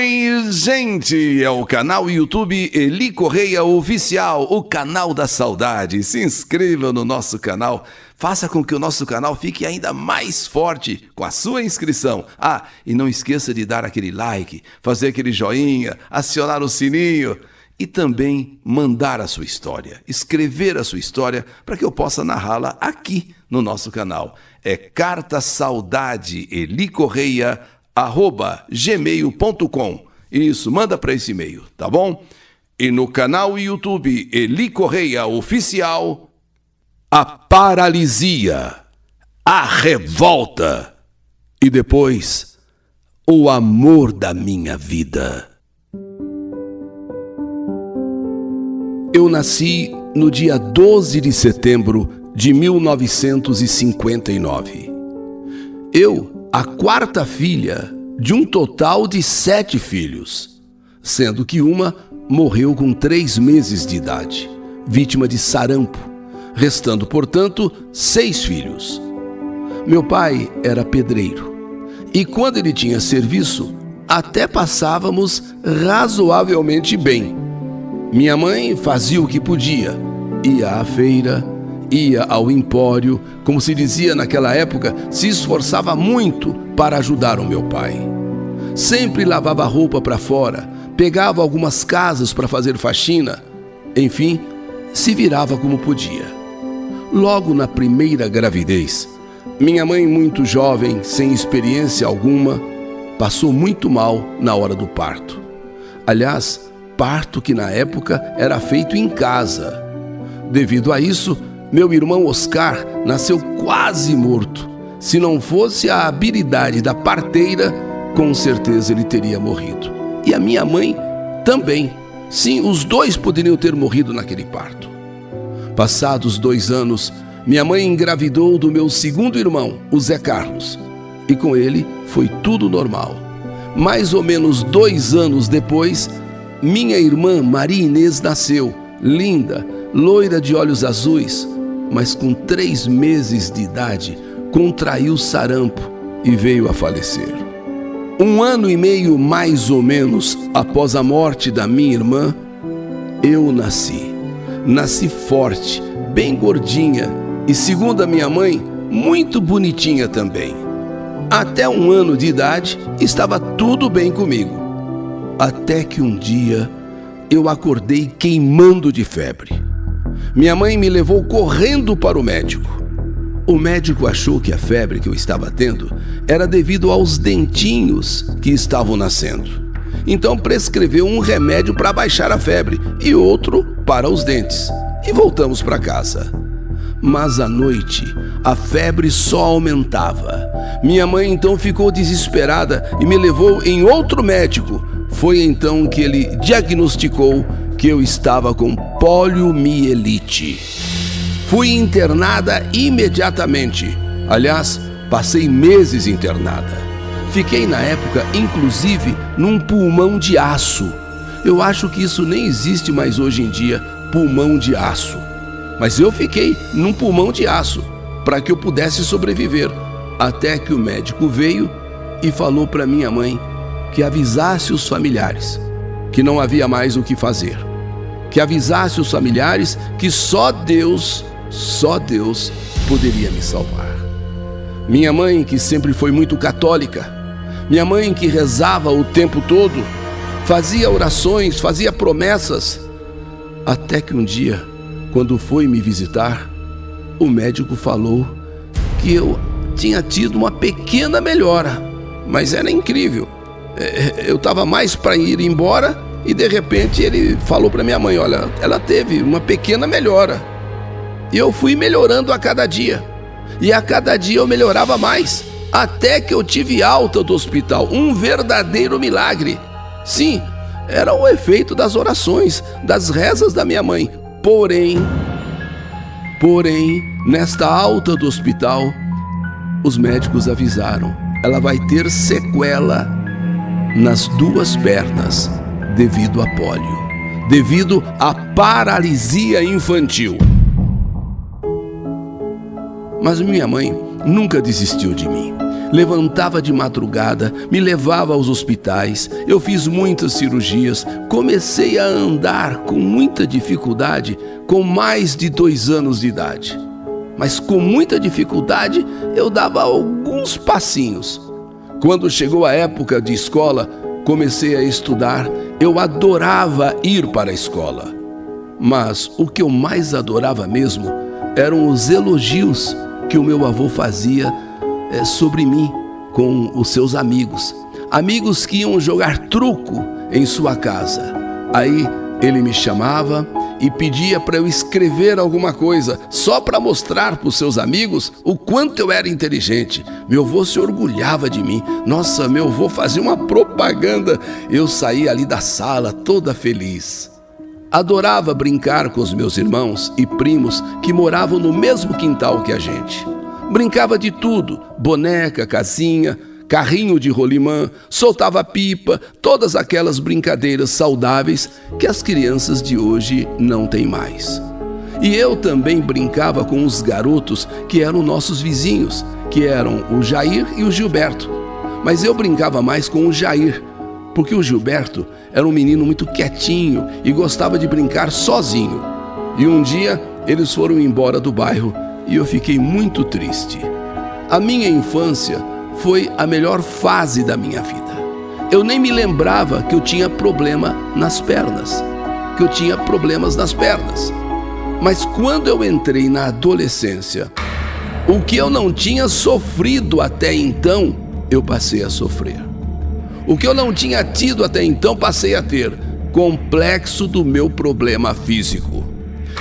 Oi, gente! É o canal YouTube Eli Correia Oficial, o canal da saudade. Se inscreva no nosso canal, faça com que o nosso canal fique ainda mais forte com a sua inscrição. E não esqueça de dar aquele like, fazer aquele joinha, acionar o sininho e também mandar a sua história, escrever a sua história para que eu possa narrá-la aqui no nosso canal. É cartasaudadeelicorreia@gmail.com. Isso, manda para esse e-mail, tá bom? E no canal YouTube Eli Correia Oficial, a paralisia, a revolta e depois o amor da minha vida. Eu nasci no dia 12 de setembro de 1959. Eu, a quarta filha de um total de 7 filhos, sendo que uma morreu com 3 meses de idade, vítima de sarampo, restando, portanto, 6 filhos. Meu pai era pedreiro e quando ele tinha serviço, até passávamos razoavelmente bem. Minha mãe fazia o que podia, ia à feira, ia ao empório, como se dizia naquela época, se esforçava muito para ajudar o meu pai. Sempre lavava roupa para fora, pegava algumas casas para fazer faxina, enfim, se virava como podia. Logo na primeira gravidez, minha mãe, muito jovem, sem experiência alguma, passou muito mal na hora do parto. Aliás, parto que na época era feito em casa. Devido a isso, meu irmão Oscar nasceu quase morto. Se não fosse a habilidade da parteira, com certeza ele teria morrido. E a minha mãe também. Sim, os dois poderiam ter morrido naquele parto. Passados 2 anos, minha mãe engravidou do meu segundo irmão, o Zé Carlos. E com ele foi tudo normal. Mais ou menos 2 anos depois, minha irmã Maria Inês nasceu, linda, loira de olhos azuis, mas com 3 meses de idade contraiu sarampo e veio a falecer. 1 ano e meio mais ou menos após a morte da minha irmã, eu nasci. Nasci forte, bem gordinha e, segundo a minha mãe, muito bonitinha também. Até 1 ano de idade estava tudo bem comigo. Até que um dia eu acordei queimando de febre. Minha mãe me levou correndo para o médico. O médico achou que a febre que eu estava tendo era devido aos dentinhos que estavam nascendo. Então prescreveu um remédio para baixar a febre e outro para os dentes. E voltamos para casa. Mas à noite a febre só aumentava. Minha mãe então ficou desesperada e me levou em outro médico. Foi então que ele diagnosticou que eu estava com poliomielite. Fui internada imediatamente. Aliás, passei meses internada. Fiquei na época, inclusive, num pulmão de aço. Eu acho que isso nem existe mais hoje em dia, pulmão de aço. Mas eu fiquei num pulmão de aço para que eu pudesse sobreviver. Até que o médico veio e falou para minha mãe que avisasse os familiares que não havia mais o que fazer. Que avisasse os familiares que só Deus poderia me salvar. Minha mãe, que sempre foi muito católica, minha mãe que rezava o tempo todo, fazia orações, fazia promessas, até que um dia, quando foi me visitar, o médico falou que eu tinha tido uma pequena melhora, mas era incrível. Eu estava mais para ir embora e de repente ele falou para minha mãe, olha, ela teve uma pequena melhora. E eu fui melhorando a cada dia. E a cada dia eu melhorava mais, até que eu tive alta do hospital, um verdadeiro milagre. Sim, era o efeito das orações, das rezas da minha mãe. Porém, nesta alta do hospital, os médicos avisaram, ela vai ter sequela nas 2 pernas, devido a pólio, devido à paralisia infantil. Mas minha mãe, nunca desistiu de mim. Levantava de madrugada, me levava aos hospitais, eu fiz muitas cirurgias, comecei a andar com muita dificuldade com mais de 2 anos de idade. Mas com muita dificuldade eu dava alguns passinhos. Quando chegou a época de escola, comecei a estudar, eu adorava ir para a escola. Mas o que eu mais adorava mesmo eram os elogios que o meu avô fazia sobre mim com os seus amigos. Amigos que iam jogar truco em sua casa. Aí ele me chamava e pedia para eu escrever alguma coisa, só para mostrar para os seus amigos o quanto eu era inteligente. Meu avô se orgulhava de mim. Nossa, meu avô fazia uma propaganda. Eu saía ali da sala toda feliz. Adorava brincar com os meus irmãos e primos que moravam no mesmo quintal que a gente. Brincava de tudo: boneca, casinha, carrinho de rolimã, soltava pipa, todas aquelas brincadeiras saudáveis que as crianças de hoje não têm mais. E eu também brincava com os garotos que eram nossos vizinhos, que eram o Jair e o Gilberto. Mas eu brincava mais com o Jair, porque o Gilberto era um menino muito quietinho e gostava de brincar sozinho. E um dia eles foram embora do bairro e eu fiquei muito triste. A minha infância foi a melhor fase da minha vida. Eu nem me lembrava que eu tinha problema nas pernas, Mas quando eu entrei na adolescência, o que eu não tinha sofrido até então, eu passei a sofrer. O que eu não tinha tido até então, passei a ter. Complexo do meu problema físico.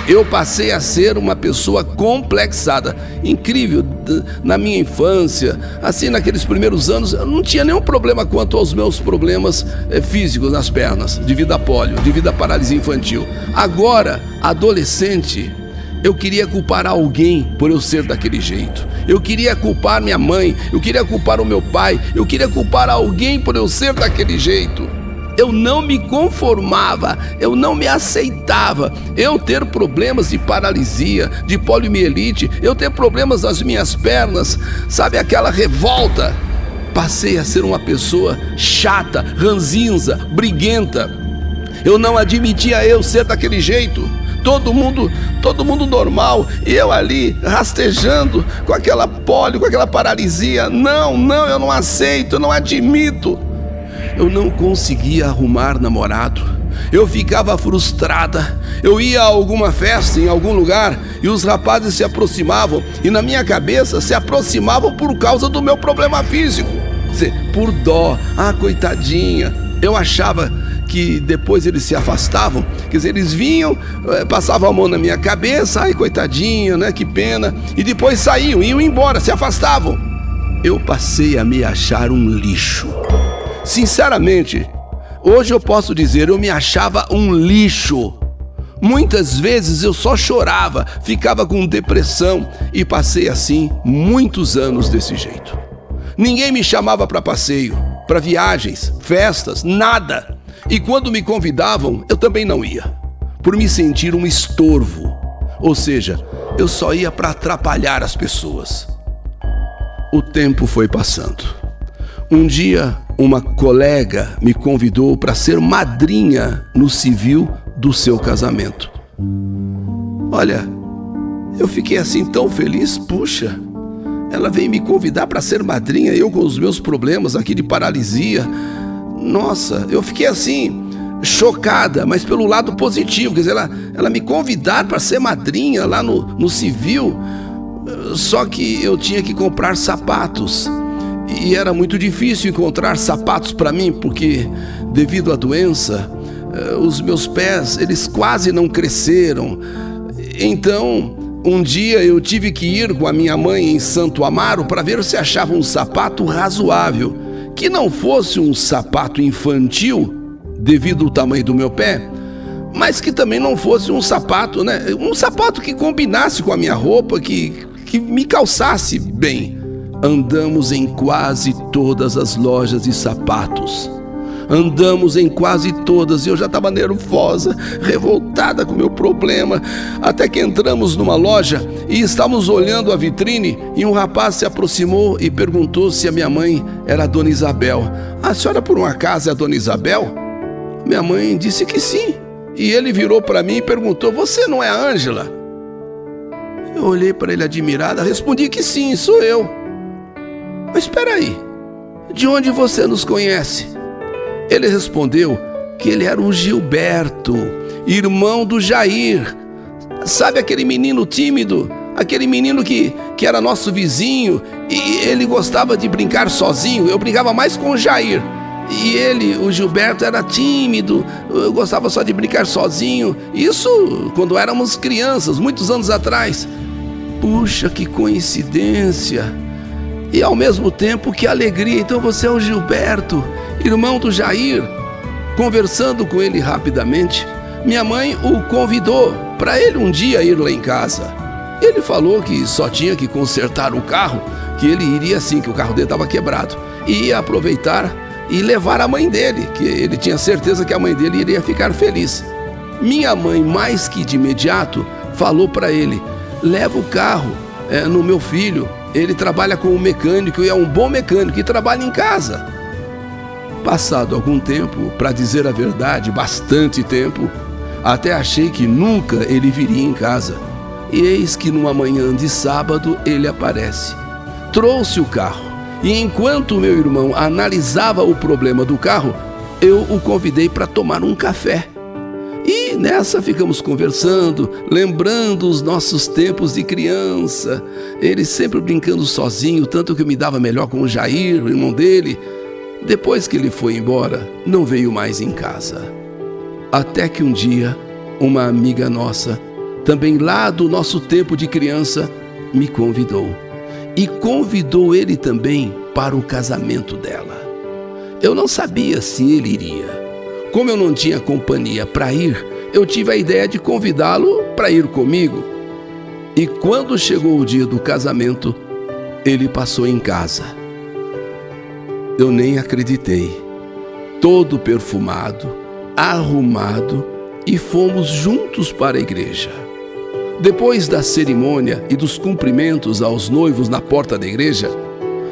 Eu passei a ser uma pessoa complexada. Incrível, na minha infância, assim, naqueles primeiros anos, eu não tinha nenhum problema quanto aos meus problemas físicos nas pernas, devido a pólio, devido à paralisia infantil. Agora, adolescente, eu queria culpar alguém por eu ser daquele jeito. Eu queria culpar minha mãe, eu queria culpar o meu pai, eu queria culpar alguém por eu ser daquele jeito. Eu não me conformava, eu não me aceitava. Eu ter problemas de paralisia, de poliomielite, eu ter problemas nas minhas pernas, sabe, aquela revolta. Passei a ser uma pessoa chata, ranzinza, briguenta. Eu não admitia eu ser daquele jeito. Todo mundo normal, eu ali rastejando com aquela pólio, com aquela paralisia. Não, eu não aceito, eu não admito. Eu não conseguia arrumar namorado. Eu ficava frustrada. Eu ia a alguma festa em algum lugar e os rapazes se aproximavam e na minha cabeça se aproximavam por causa do meu problema físico. Por dó, coitadinha. Eu achava que depois eles se afastavam, quer dizer, eles vinham, passavam a mão na minha cabeça, coitadinha, né, que pena, e depois saíam, iam embora, se afastavam. Eu passei a me achar um lixo. Sinceramente, hoje eu posso dizer, eu me achava um lixo. Muitas vezes eu só chorava, ficava com depressão e passei assim muitos anos desse jeito. Ninguém me chamava para passeio, para viagens, festas, nada. E quando me convidavam, eu também não ia, por me sentir um estorvo. Ou seja, eu só ia para atrapalhar as pessoas. O tempo foi passando. Um dia, uma colega me convidou para ser madrinha no civil do seu casamento. Olha, eu fiquei assim tão feliz, puxa, ela veio me convidar para ser madrinha, eu com os meus problemas aqui de paralisia. Nossa, eu fiquei assim, chocada, mas pelo lado positivo, quer dizer, ela me convidar para ser madrinha lá no civil, só que eu tinha que comprar sapatos. E era muito difícil encontrar sapatos para mim, porque devido à doença, os meus pés, eles quase não cresceram. Então, um dia eu tive que ir com a minha mãe em Santo Amaro para ver se achava um sapato razoável, que não fosse um sapato infantil, devido ao tamanho do meu pé, mas que também não fosse um sapato, né? Um sapato que combinasse com a minha roupa, que me calçasse bem. Andamos em quase todas as lojas de sapatos, Andamos em quase todas e eu já estava nervosa, revoltada com o meu problema, até que entramos numa loja e estávamos olhando a vitrine e um rapaz se aproximou e perguntou se a minha mãe era a Dona Isabel. A senhora por um acaso é a Dona Isabel? Minha mãe disse que sim. E ele virou para mim e perguntou: você não é a Ângela? Eu olhei para ele admirada, respondi que sim, sou eu. Mas espera aí, de onde você nos conhece? Ele respondeu que ele era o Gilberto, irmão do Jair. Sabe aquele menino tímido, aquele menino que era nosso vizinho e ele gostava de brincar sozinho? Eu brincava mais com o Jair. E ele, o Gilberto, era tímido, eu gostava só de brincar sozinho. Isso quando éramos crianças, muitos anos atrás. Puxa, que coincidência! E ao mesmo tempo, que alegria! Então você é o Gilberto, irmão do Jair? Conversando com ele rapidamente, minha mãe o convidou para ele um dia ir lá em casa. Ele falou que só tinha que consertar o carro, que ele iria assim, que o carro dele estava quebrado, e ia aproveitar e levar a mãe dele, que ele tinha certeza que a mãe dele iria ficar feliz. Minha mãe, mais que de imediato, falou para ele: leva o carro no meu filho, ele trabalha como mecânico e é um bom mecânico e trabalha em casa. Passado algum tempo, para dizer a verdade, bastante tempo, até achei que nunca ele viria em casa. E eis que numa manhã de sábado ele aparece. Trouxe o carro. E enquanto meu irmão analisava o problema do carro, eu o convidei para tomar um café. E nessa ficamos conversando, lembrando os nossos tempos de criança. Ele sempre brincando sozinho, tanto que eu me dava melhor com o Jair, o irmão dele. Depois que ele foi embora, não veio mais em casa. Até que um dia, uma amiga nossa, também lá do nosso tempo de criança, me convidou. E convidou ele também para o casamento dela. Eu não sabia se ele iria. Como eu não tinha companhia para ir, eu tive a ideia de convidá-lo para ir comigo. E quando chegou o dia do casamento, ele passou em casa. Eu nem acreditei. Todo perfumado, arrumado, e fomos juntos para a igreja. Depois da cerimônia e dos cumprimentos aos noivos na porta da igreja,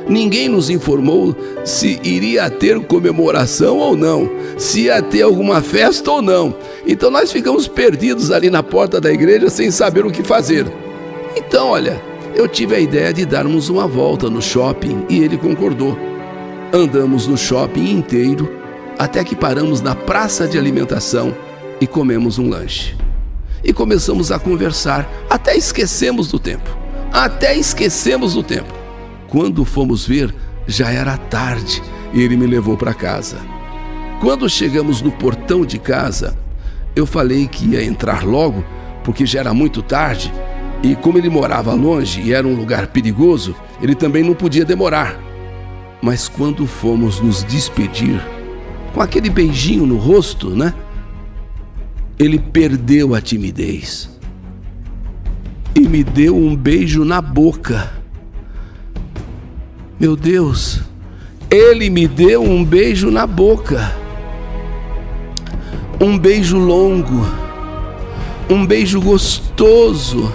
ninguém nos informou se iria ter comemoração ou não, se ia ter alguma festa ou não. Então nós ficamos perdidos ali na porta da igreja sem saber o que fazer. Então, olha, eu tive a ideia de darmos uma volta no shopping e ele concordou. Andamos no shopping inteiro até que paramos na praça de alimentação e comemos um lanche. E começamos a conversar, até esquecemos do tempo. Quando fomos ver, já era tarde e ele me levou para casa. Quando chegamos no portão de casa, eu falei que ia entrar logo, porque já era muito tarde, e como ele morava longe e era um lugar perigoso, ele também não podia demorar. Mas quando fomos nos despedir, com aquele beijinho no rosto, né? Ele perdeu a timidez e me deu um beijo na boca. Meu Deus, ele me deu um beijo na boca. Um beijo longo, um beijo gostoso,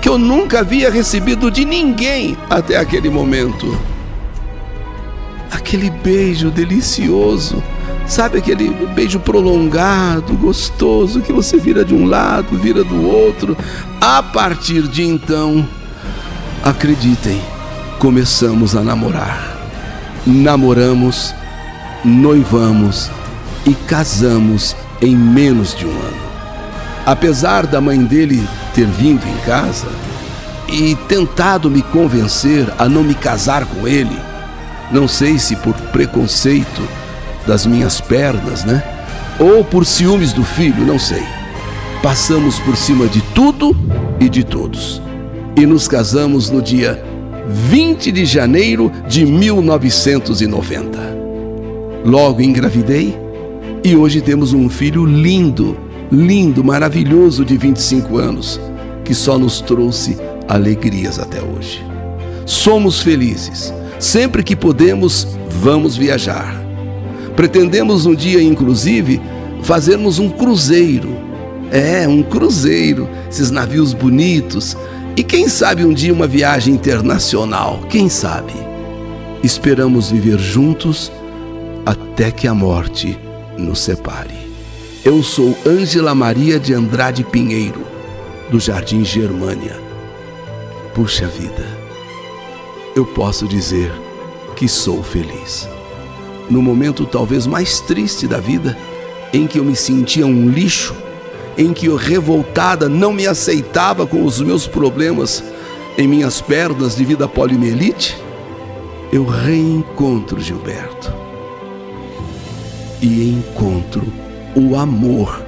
que eu nunca havia recebido de ninguém até aquele momento. Aquele beijo delicioso. Sabe aquele beijo prolongado, gostoso, que você vira de um lado, vira do outro. A partir de então, acreditem, começamos a namorar. Namoramos, noivamos e casamos em menos de um ano. Apesar da mãe dele ter vindo em casa e tentado me convencer a não me casar com ele, não sei se por preconceito das minhas pernas, né? Ou por ciúmes do filho, não sei. Passamos por cima de tudo e de todos. E nos casamos no dia 20 de janeiro de 1990. Logo engravidei e hoje temos um filho lindo, maravilhoso de 25 anos, que só nos trouxe alegrias até hoje. Somos felizes. Sempre que podemos, vamos viajar. Pretendemos um dia, inclusive, fazermos um cruzeiro. Um cruzeiro, esses navios bonitos. E quem sabe um dia uma viagem internacional, quem sabe? Esperamos viver juntos até que a morte nos separe. Eu sou Ângela Maria de Andrade Pinheiro, do Jardim Germânia. Puxa vida, eu posso dizer que sou feliz. No momento talvez mais triste da vida, em que eu me sentia um lixo, em que eu, revoltada, não me aceitava com os meus problemas em minhas pernas devido à poliomielite, eu reencontro Gilberto e encontro o amor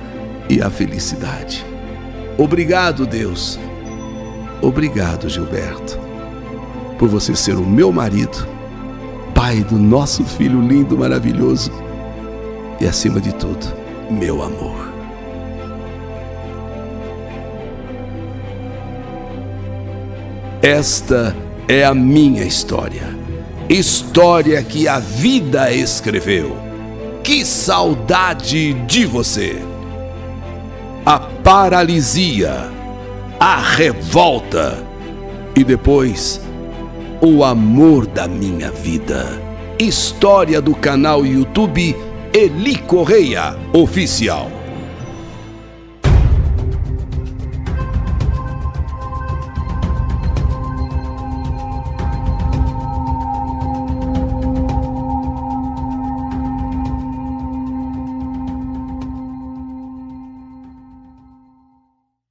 e a felicidade. Obrigado, Deus. Obrigado, Gilberto, por você ser o meu marido, pai do nosso filho lindo, maravilhoso e, acima de tudo, meu amor. Esta é a minha história. História que a vida escreveu. Que saudade de você! A paralisia, a revolta e depois o amor da minha vida. História do canal YouTube Eli Correia Oficial.